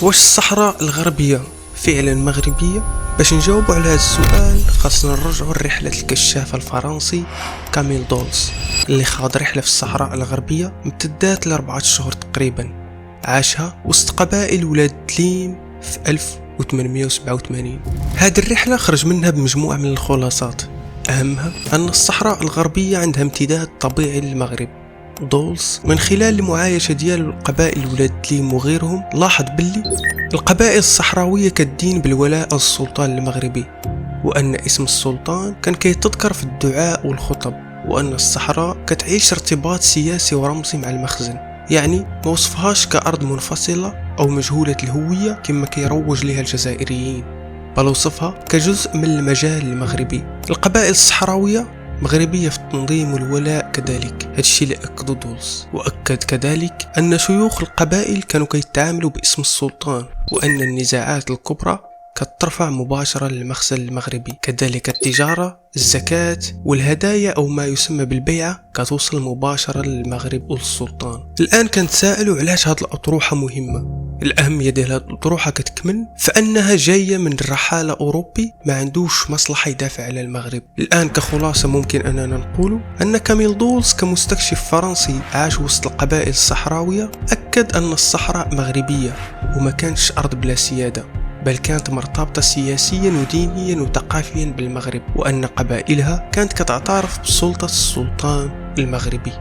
واش الصحراء الغربية فعلا مغربية؟ باش نجاوبوا على هذا السؤال خاصنا نرجعوا لرحلة الكشاف الفرنسي كاميل دولز اللي خاض رحلة في الصحراء الغربية امتدت ل4 شهور تقريبا، عاشها وسط قبائل ولاد تليم في 1887. هذه الرحلة خرج منها بمجموعة من الخلاصات، أهمها أن الصحراء الغربية عندها امتداد طبيعي للمغرب. دولز من خلال المعايشة ديالو القبائل ولاد تليم وغيرهم لاحظ باللي القبائل الصحراوية كدين بالولاء للسلطان المغربي، وأن اسم السلطان كان كيتذكر في الدعاء والخطب، وأن الصحراء كتعيش ارتباط سياسي ورمزي مع المخزن، يعني ما وصفهاش كأرض منفصلة أو مجهولة الهوية كما كيروج لها الجزائريين، بل وصفها كجزء من المجال المغربي. القبائل الصحراوية مغربية في التنظيم والولاء كذلك، هادشي اللي أكدو دولز. وأكد كذلك أن شيوخ القبائل كانوا كيتعاملوا باسم السلطان، وأن النزاعات الكبرى كترفع مباشرة للمخزن المغربي، كذلك التجارة، الزكاة والهدايا أو ما يسمى بالبيعة كتوصل مباشرة للمغرب وللسلطان. الآن كنتسائلوا علاش هاد الأطروحة مهمة. الأهمية ديال هاد الأطروحة كتكمن فأنها جاية من رحالة أوروبي ما عندوش مصلحة يدافع على المغرب. الآن كخلاصة ممكن أننا نقول أن كاميل دولز كمستكشف فرنسي عاش وسط القبائل الصحراوية أكد أن الصحراء مغربية وما كانش أرض بلا سيادة، بل كانت مرتبطة سياسيا ودينيا وثقافيا بالمغرب، وأن قبائلها كانت كتعترف بسلطة السلطان المغربي.